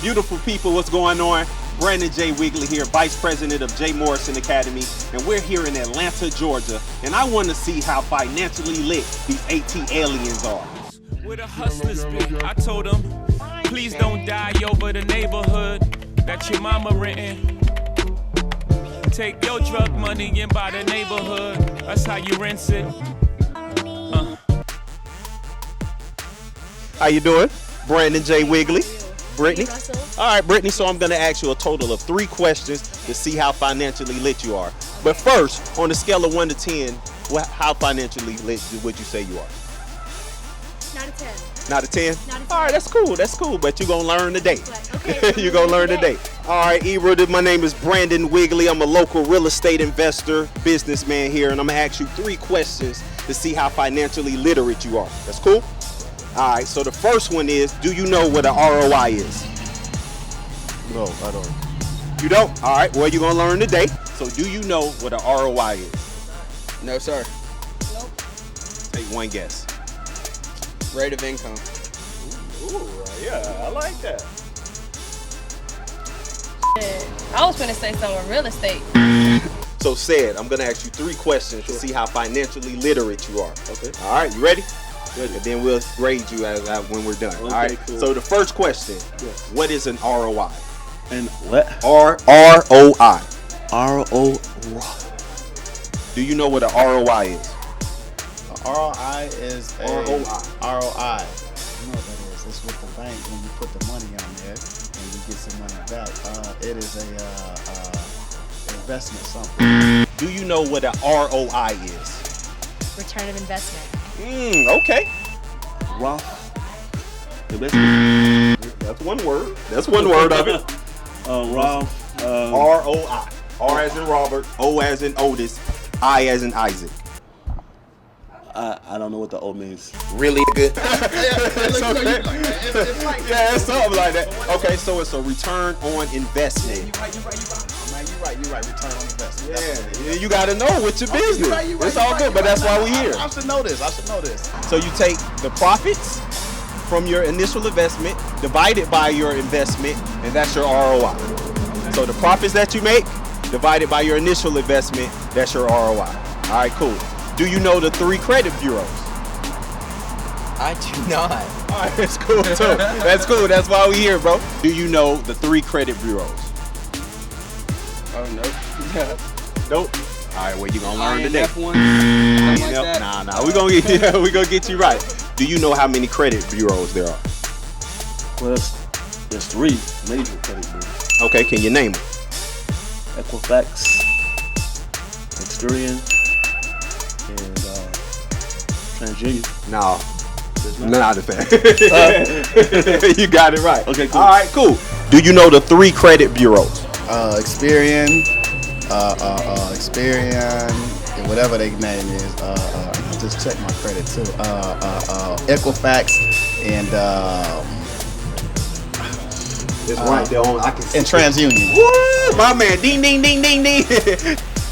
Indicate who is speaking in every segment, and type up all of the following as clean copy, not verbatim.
Speaker 1: Beautiful people, what's going on? Brandon J. Wigley here, Vice President of J. Morrison Academy, and we're here in Atlanta, Georgia, and I want to see how financially lit these ATLians are.
Speaker 2: Where the hustlers be, I told them, please don't die over the neighborhood that your mama renting. Take your drug money and buy the neighborhood, that's how you rinse it.
Speaker 1: How you doing? Brandon J. Wigley. Brittany? All right, Brittany, so I'm going to ask you a total of 3 questions to see how financially lit you are. But first, on a scale of 1 to 10, how financially lit would you say you are?
Speaker 3: Not a 10.
Speaker 1: Not a 10?
Speaker 3: Not a 10.
Speaker 1: All right, that's cool, but you're going to learn today.
Speaker 3: Okay.
Speaker 1: You're going to learn today. All right, Ebra, my name is Brandon Wigley. I'm a local real estate investor, businessman here, and I'm going to ask you 3 questions to see how financially literate you are. That's cool? All right, so the first one is, do you know what an ROI is?
Speaker 4: No, I don't.
Speaker 1: You don't? All right, well, you're going to learn today. So do you know what an ROI is?
Speaker 5: No, sir.
Speaker 3: Nope.
Speaker 1: Take one guess.
Speaker 5: Rate of income.
Speaker 1: Ooh, yeah, I like that.
Speaker 3: I was gonna say something with real estate.
Speaker 1: So said, I'm going to ask you 3 questions to see how financially literate you are. Okay. All right, you ready? Good. And then we'll grade you when we're done.
Speaker 4: Okay,
Speaker 1: all right.
Speaker 4: cool.
Speaker 1: So the first question,
Speaker 4: Yes.
Speaker 1: what is an ROI?
Speaker 4: And what?
Speaker 1: ROI.
Speaker 4: RO.
Speaker 1: Do you know what an ROI is?
Speaker 6: ROI is a
Speaker 1: ROI.
Speaker 6: ROI. You know what that is? It's with the bank when you put the money on there and you get some money back. It is a investment something.
Speaker 1: Do you know what an ROI is?
Speaker 3: Return of investment.
Speaker 1: Okay.
Speaker 4: Roth. Investment.
Speaker 1: That's one word. That's one word of it.
Speaker 4: Roth.
Speaker 1: ROI. R as in Robert, O as in Otis, I as in Isaac.
Speaker 4: I don't know what the O means.
Speaker 1: Really good. It's it's something like that. Okay, so it's a return on investment.
Speaker 6: You're right. Return on investment.
Speaker 1: Yeah, you got to know with your business. It's all good, but that's why we're here.
Speaker 6: I should know this.
Speaker 1: So you take the profits from your initial investment, divide it by your investment, and that's your ROI. So the profits that you make, divided by your initial investment, that's your ROI. All right, cool. Do you know the 3 credit bureaus?
Speaker 5: I do not.
Speaker 1: All right, that's cool too. That's cool. That's why we're here, bro. Do you know the 3 credit bureaus?
Speaker 5: Oh, no.
Speaker 1: Nope. All right, well, you're gonna learn today.
Speaker 5: INF one, something like that.
Speaker 1: Nah. We're gonna get you right. Do you know how many credit bureaus there are?
Speaker 4: Well, there's 3 major credit bureaus.
Speaker 1: Okay, can you name them?
Speaker 4: Equifax, Experian, and TransUnion.
Speaker 1: No. Not a fan. You got it right.
Speaker 4: Okay, cool.
Speaker 1: All right, cool. Do you know the 3 credit bureaus?
Speaker 6: Experian, and whatever their name is. I just check my credit too. Equifax and
Speaker 1: It's right there on. I can see.
Speaker 6: and TransUnion.
Speaker 1: Woo, my man. Ding, ding, ding, ding, ding.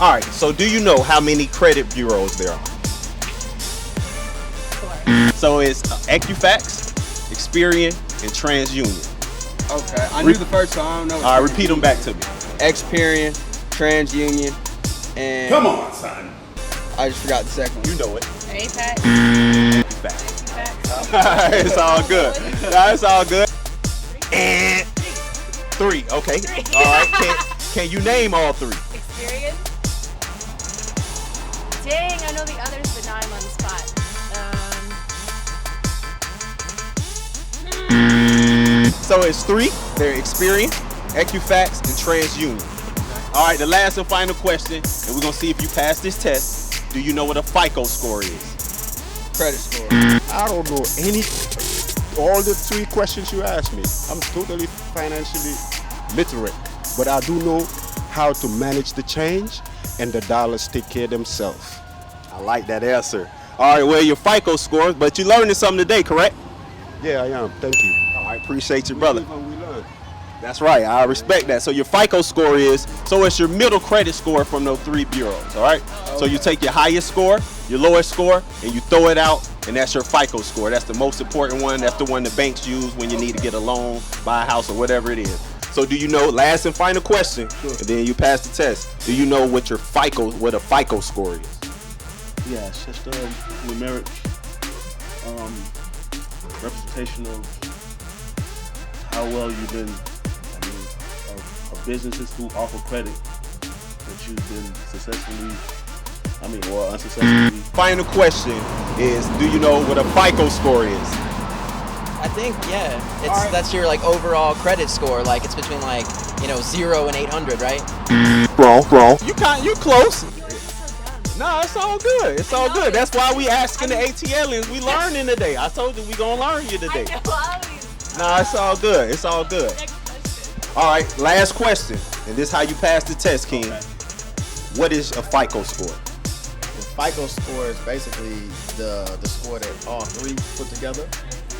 Speaker 1: All right. So, do you know how many credit bureaus there are?
Speaker 3: 4.
Speaker 1: So it's Equifax, Experian, and TransUnion.
Speaker 5: Okay, I knew the first one. I don't know.
Speaker 1: All right, repeat them back to me.
Speaker 5: Experian, TransUnion, and...
Speaker 7: Come on, son.
Speaker 5: I just forgot the second one.
Speaker 1: You know it.
Speaker 3: APAC.
Speaker 1: Equifax. It's all good. It's all good. And 3. Okay.
Speaker 3: 3.
Speaker 1: All right. Can you name all 3?
Speaker 3: Experience. Dang, I know the others, but now I'm on the spot.
Speaker 1: So it's 3. They're Experian, Equifax, and TransUnion. All right, the last and final question, and we're gonna see if you pass this test. Do you know what a FICO score is?
Speaker 5: Credit score.
Speaker 4: I don't know all the 3 questions you asked me. I'm totally financially literate, but I do know how to manage the change, and the dollars take care of themselves.
Speaker 1: I like that answer. All right, well, your FICO score, but you learning something today, correct?
Speaker 4: Yeah, I am. Thank you.
Speaker 1: I appreciate you, brother.
Speaker 4: We learn.
Speaker 1: That's right. I respect that. So your FICO score is, so it's your middle credit score from those 3 bureaus, all right? So you take your highest score, your lowest score, and you throw it out, and that's your FICO score. That's the most important one. That's the one the banks use when you need to get a loan, buy a house, or whatever it is. So do you know, last and final question, and then you pass the test. Do you know what a FICO score is?
Speaker 7: Yeah, it's just numeric representation of how well you've been, of businesses who offer credit that you've been successfully, or unsuccessfully.
Speaker 1: Final question is, do you know what a FICO score is?
Speaker 8: I think, yeah. That's your like overall credit score. Like it's between 0 and 800, right?
Speaker 1: Wrong. You close. No, it's all good. It's all good. That's why we asking the ATLians. We learning today. I told you we gonna learn you today. Nah, it's all good. It's all good. All right, last question. And this is how you pass the test, King.
Speaker 6: Okay.
Speaker 1: What is a FICO score?
Speaker 6: The FICO score is basically the score that all three put together,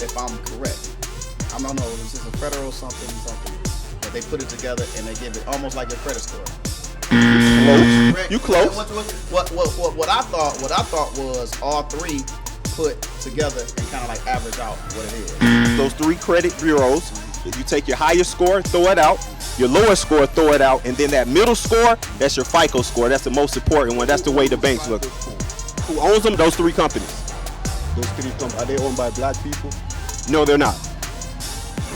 Speaker 6: if I'm correct. I don't know, this is a federal something, but they put it together and they give it almost like your credit score.
Speaker 1: You close.
Speaker 6: What I thought was all three put together and kind of like average out what it is.
Speaker 1: Those three credit bureaus, if you take your highest score, throw it out, your lowest score, throw it out, and then that middle score, that's your FICO score. That's the most important one. That's the way the banks look. Who owns them? Those three companies.
Speaker 4: Those three are they owned by black people?
Speaker 1: No, they're not.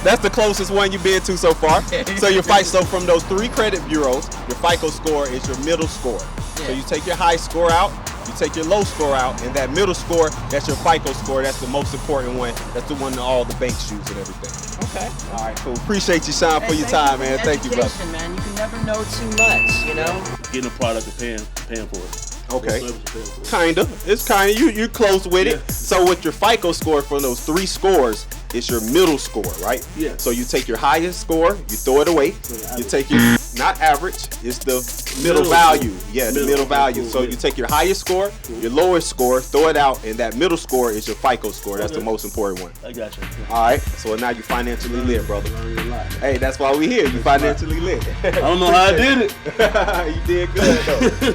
Speaker 1: That's the closest one you've been to so far. So from those three credit bureaus, your FICO score is your middle score. So you take your high score out, you take your low score out, and that middle score, that's your FICO score. That's the most important one. That's the one that all the banks use and everything.
Speaker 8: Okay.
Speaker 1: All right, cool. Appreciate you, Sean, for your time, man. Thank you, brother.
Speaker 8: Man, you can never know too much, you know.
Speaker 7: Getting a product and paying for it.
Speaker 1: Okay.
Speaker 7: What service you're paying for it.
Speaker 1: Kinda. It's kinda. You're close with it. So with your FICO score for those three scores, it's your middle score, right?
Speaker 7: Yeah.
Speaker 1: So you take your highest score, you throw it away. You take your, not average, it's the middle value. Yeah, the middle value. So you take your highest score, your lowest score, throw it out, and that middle score is your FICO score. That's the most important one.
Speaker 7: I got you.
Speaker 1: All right. So now you financially lit, brother. Hey, that's why we here. You financially lit.
Speaker 7: I don't know how I did it.
Speaker 1: You did good though.